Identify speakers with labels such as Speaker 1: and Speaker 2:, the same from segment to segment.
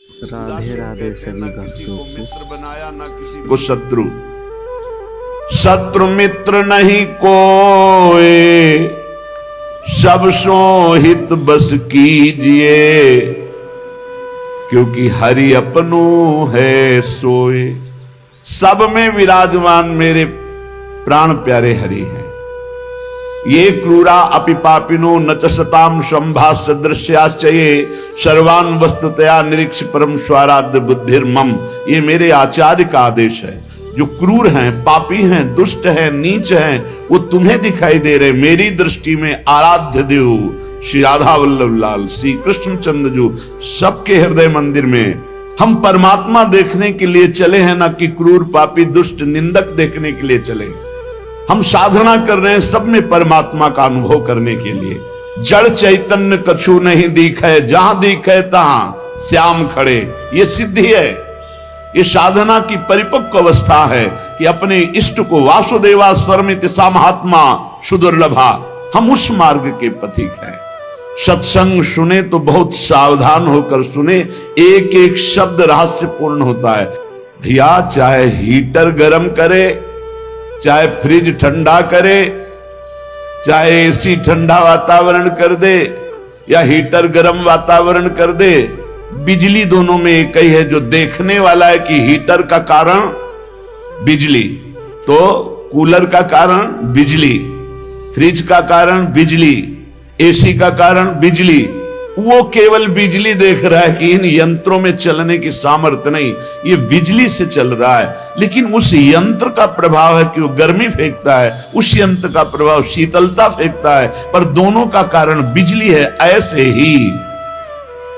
Speaker 1: राधे राधे सभी भक्तों को।
Speaker 2: मित्र बनाया ना किसी को शत्रु, शत्रु मित्र नहीं कोई, सब सो हित बस कीजिए, क्योंकि हरि अपनो है सोए। सब में विराजमान मेरे प्राण प्यारे हरि हैं। ये क्रूरा अपि पापिनो न च सताम संभाष्य दृश्याश्चये सर्वान वस्तुतया निरीक्ष परम स्वाराध्य बुद्धिर्मम। ये मेरे आचार्य का आदेश है। जो क्रूर हैं, पापी हैं, दुष्ट हैं, नीच हैं, वो तुम्हें दिखाई दे रहे। मेरी दृष्टि में आराध्य देव श्री राधा वल्लभ लाल, श्री कृष्णचंद्र जो सबके हृदय मंदिर में हम परमात्मा देखने के लिए चले हैं, ना कि क्रूर पापी दुष्ट निंदक देखने के लिए चले। हम साधना कर रहे हैं सब में परमात्मा का अनुभव करने के लिए। जड़ चैतन्य कछु नहीं दिखे, जहां दिखे तहां श्याम खड़े। ये सिद्धि है, ये साधना की परिपक्व अवस्था है कि अपने इष्ट को वासुदेवा स्वरमित सा महात्मा सुदुर्लभा, हम उस मार्ग के पथिक हैं। सत्संग सुने तो बहुत सावधान होकर सुने, एक एक शब्द रहस्यपूर्ण होता है। भैया चाहे हीटर गर्म करे, चाहे फ्रिज ठंडा करे, चाहे एसी ठंडा वातावरण कर दे या हीटर गर्म वातावरण कर दे, बिजली दोनों में एक ही है। जो देखने वाला है कि हीटर का कारण बिजली, तो कूलर का कारण बिजली, फ्रिज का कारण बिजली, एसी का कारण बिजली, वो केवल बिजली देख रहा है कि इन यंत्रों में चलने की सामर्थ्य नहीं, ये बिजली से चल रहा है। लेकिन उस यंत्र का प्रभाव है कि वो गर्मी फेंकता है, उस यंत्र का प्रभाव शीतलता फेंकता है, पर दोनों का कारण बिजली है। ऐसे ही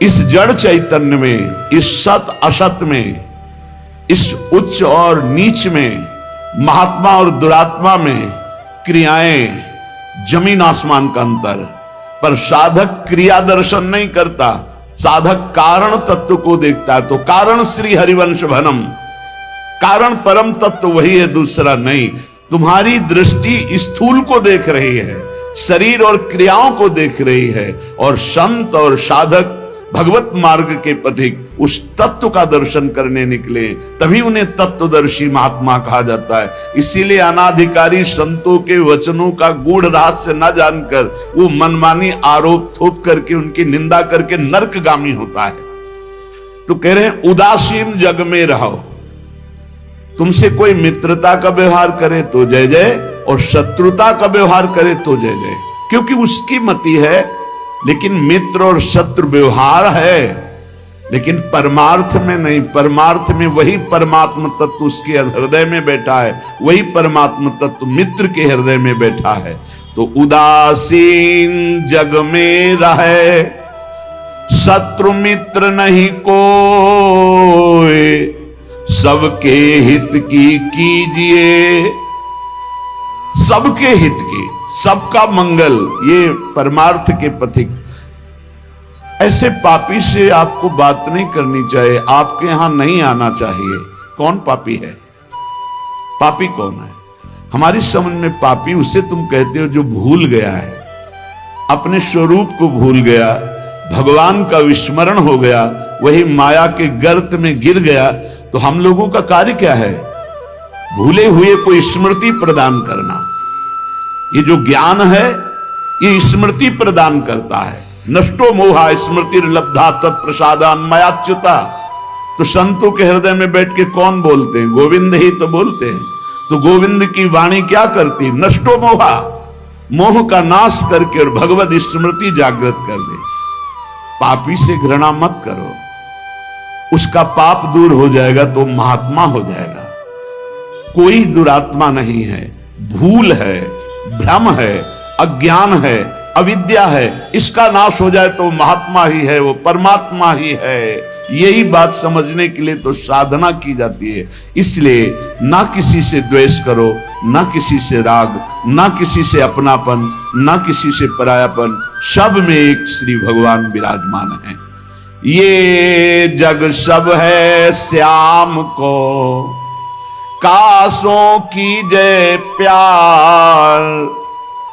Speaker 2: इस जड़ चैतन्य में, इस सत असत में, इस उच्च और नीच में, महात्मा और दुरात्मा में क्रियाएं जमीन आसमान का अंतर। पर साधक क्रिया दर्शन नहीं करता, साधक कारण तत्व को देखता है। तो कारण श्री हरिवंश भनम, कारण परम तत्व वही है, दूसरा नहीं। तुम्हारी दृष्टि स्थूल को देख रही है, शरीर और क्रियाओं को देख रही है, और संत और साधक भगवत मार्ग के पथिक उस तत्व का दर्शन करने निकले, तभी उन्हें तत्वदर्शी महात्मा कहा जाता है। इसीलिए अनाधिकारी संतों के वचनों का गूढ़ रहस्य न जानकर वो मनमानी आरोप थोप करके उनकी निंदा करके नरकगामी होता है। तो कह रहे हैं उदासीन जग में रहो। तुमसे कोई मित्रता का व्यवहार करे तो जय जय, और शत्रुता का व्यवहार करे तो जय जय, क्योंकि उसकी मति है। लेकिन मित्र और शत्रु व्यवहार है, लेकिन परमार्थ में नहीं। परमार्थ में वही परमात्म तत्व उसके हृदय में बैठा है, वही परमात्म तत्व मित्र के हृदय में बैठा है। तो उदासीन जग में रहे, शत्रु मित्र नहीं कोई, सबके हित की कीजिए, सबके हित की, सबका मंगल, ये परमार्थ के पथिक। ऐसे पापी से आपको बात नहीं करनी चाहिए, आपके यहां नहीं आना चाहिए। कौन पापी है? पापी कौन है? हमारी समझ में पापी उसे तुम कहते हो जो भूल गया है, अपने स्वरूप को भूल गया, भगवान का विस्मरण हो गया, वही माया के गर्त में गिर गया। तो हम लोगों का कार्य क्या है? भूले हुए को स्मृति प्रदान करना। ये जो ज्ञान है ये स्मृति प्रदान करता है। नष्टो मोहा स्मृति लब्धा तत्प्रसादान मयाच्युता। तो संतों के हृदय में बैठ के कौन बोलते हैं? गोविंद ही तो बोलते हैं। तो गोविंद की वाणी क्या करती? नष्टो मोहा, मोह का नाश करके और भगवत स्मृति जागृत कर दे। पापी से घृणा मत करो, उसका पाप दूर हो जाएगा तो महात्मा हो जाएगा। कोई दुरात्मा नहीं है, भूल है, भ्रम है, अज्ञान है, अविद्या है। इसका नाश हो जाए तो महात्मा ही है, वो परमात्मा ही है। यही बात समझने के लिए तो साधना की जाती है। इसलिए ना किसी से द्वेष करो, ना किसी से राग, ना किसी से अपनापन, ना किसी से परायापन, सब में एक श्री भगवान विराजमान है। ये जग सब है श्याम को, कासों की जय प्यार,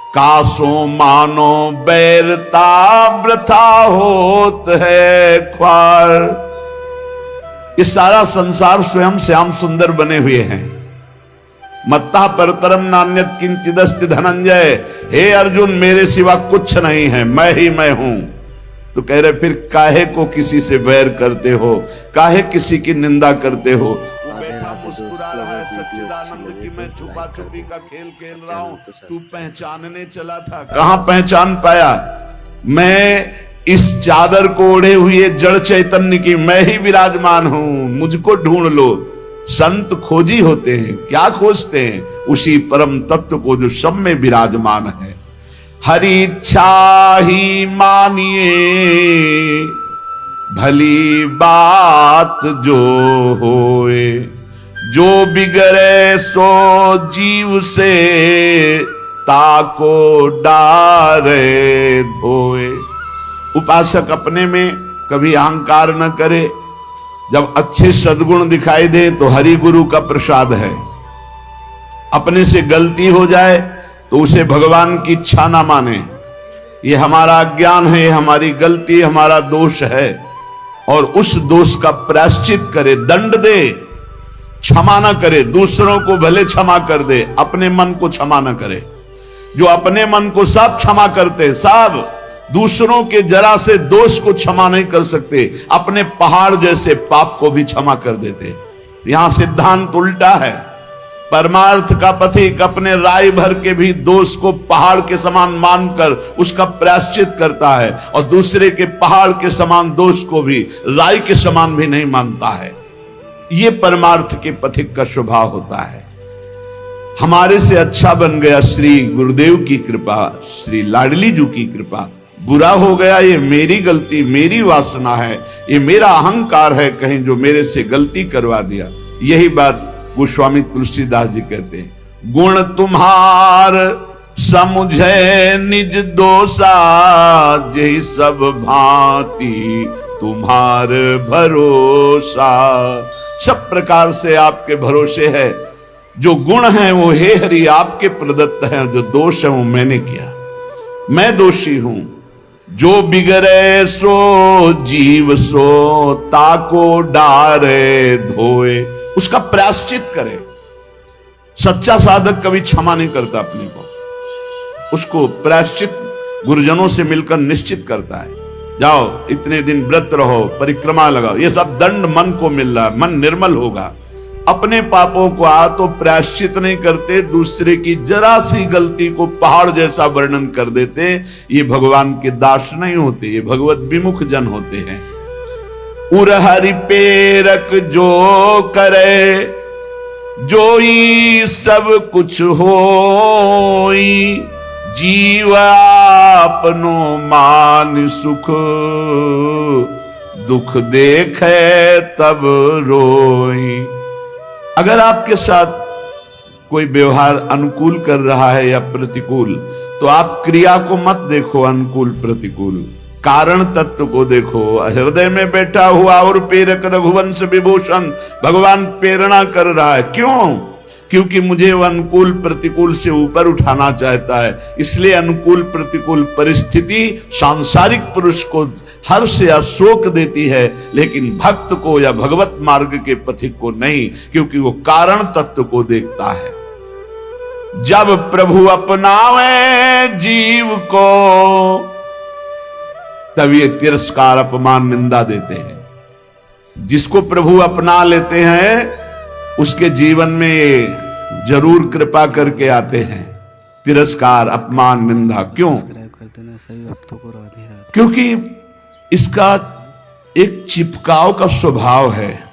Speaker 2: कासों मानो बैरता वृथा होत है ख्वार। ये सारा संसार स्वयं श्याम सुंदर बने हुए हैं। मत्ता परतरम नान्यत किंचिदस्ति धनंजय, हे अर्जुन मेरे सिवा कुछ नहीं है, मैं ही मैं हूं। तो कह रहे फिर काहे को किसी से वैर करते हो, काहे किसी की निंदा करते हो। वो बेटा मुस्कुरा रहा है सच्चिदानंद की मैं छुपा छुपी का खेल खेल रहा हूं, तू पहचानने चला था, कहां पहचान पाया। मैं इस चादर को ओढ़े हुए जड़ चैतन्य की मैं ही विराजमान हूं, मुझको ढूंढ लो। संत खोजी होते हैं, क्या खोजते हैं? उसी परम तत्व को जो सब में विराजमान है। हरि इच्छा ही मानिए भली बात जो होए, जो बिगड़े सो जीव से ताको डारे धोए। उपासक अपने में कभी अहंकार न करे। जब अच्छे सद्गुण दिखाई दे तो हरि गुरु का प्रसाद है। अपने से गलती हो जाए तो उसे भगवान की इच्छा ना माने, ये हमारा अज्ञान है, हमारी गलती, हमारा दोष है, और उस दोष का प्रायश्चित करे, दंड दे, क्षमा ना करे। दूसरों को भले क्षमा कर दे, अपने मन को क्षमा ना करे। जो अपने मन को सब क्षमा करते, सब दूसरों के जरा से दोष को क्षमा नहीं कर सकते, अपने पहाड़ जैसे पाप को भी क्षमा कर देते। यहां सिद्धांत उल्टा है। परमार्थ का पथिक अपने राय भर के भी दोष को पहाड़ के समान मानकर उसका प्रायश्चित करता है, और दूसरे के पहाड़ के समान दोष को भी राय के समान भी नहीं मानता है। ये परमार्थ के पथिक का स्वभाव होता है। हमारे से अच्छा बन गया श्री गुरुदेव की कृपा, श्री लाडली जी की कृपा। बुरा हो गया ये मेरी गलती, मेरी वासना है, ये मेरा अहंकार है कहीं जो मेरे से गलती करवा दिया। यही बात गोस्वामी तुलसीदास जी कहते हैं। गुण तुम्हार समुझे निज दोषा, जय सब भांति तुम्हार भरोसा। सब प्रकार से आपके भरोसे है। जो गुण है वो हे हरि आपके प्रदत्त है, जो दोष है वो मैंने किया, मैं दोषी हूं। जो बिगड़े सो जीव सो ताको डारे धोए, उसका प्रायश्चित करे। सच्चा साधक कभी क्षमा नहीं करता अपने को, उसको प्रायश्चित गुरुजनों से मिलकर निश्चित करता है। जाओ इतने दिन व्रत रहो, परिक्रमा लगाओ, ये सब दंड मन को मिल रहा, मन निर्मल होगा। अपने पापों को तो प्रायश्चित नहीं करते, दूसरे की जरा सी गलती को पहाड़ जैसा वर्णन कर देते। ये भगवान के दास नहीं होते, ये भगवत विमुख जन होते हैं। उर हरि पेरक जो करे, जोई सब कुछ होई, जीव आपनो मान सुख, दुख देखे तब रोई। अगर आपके साथ कोई व्यवहार अनुकूल कर रहा है या प्रतिकूल, तो आप क्रिया को मत देखो, अनुकूल प्रतिकूल, कारण तत्व को देखो। हृदय में बैठा हुआ और प्रेरक रघुवंश विभूषण भगवान प्रेरणा कर रहा है। क्यों? क्योंकि मुझे वो अनुकूल प्रतिकूल से ऊपर उठाना चाहता है। इसलिए अनुकूल प्रतिकूल परिस्थिति सांसारिक पुरुष को हर्ष या शोक देती है, लेकिन भक्त को या भगवत मार्ग के पथिक को नहीं, क्योंकि वो कारण तत्व को देखता है। जब प्रभु अपनावे जीव को, तब ये तिरस्कार अपमान निंदा देते हैं। जिसको प्रभु अपना लेते हैं उसके जीवन में जरूर कृपा करके आते हैं। तिरस्कार, अपमान, निंदा। क्यों? क्योंकि इसका एक चिपकाव का स्वभाव है।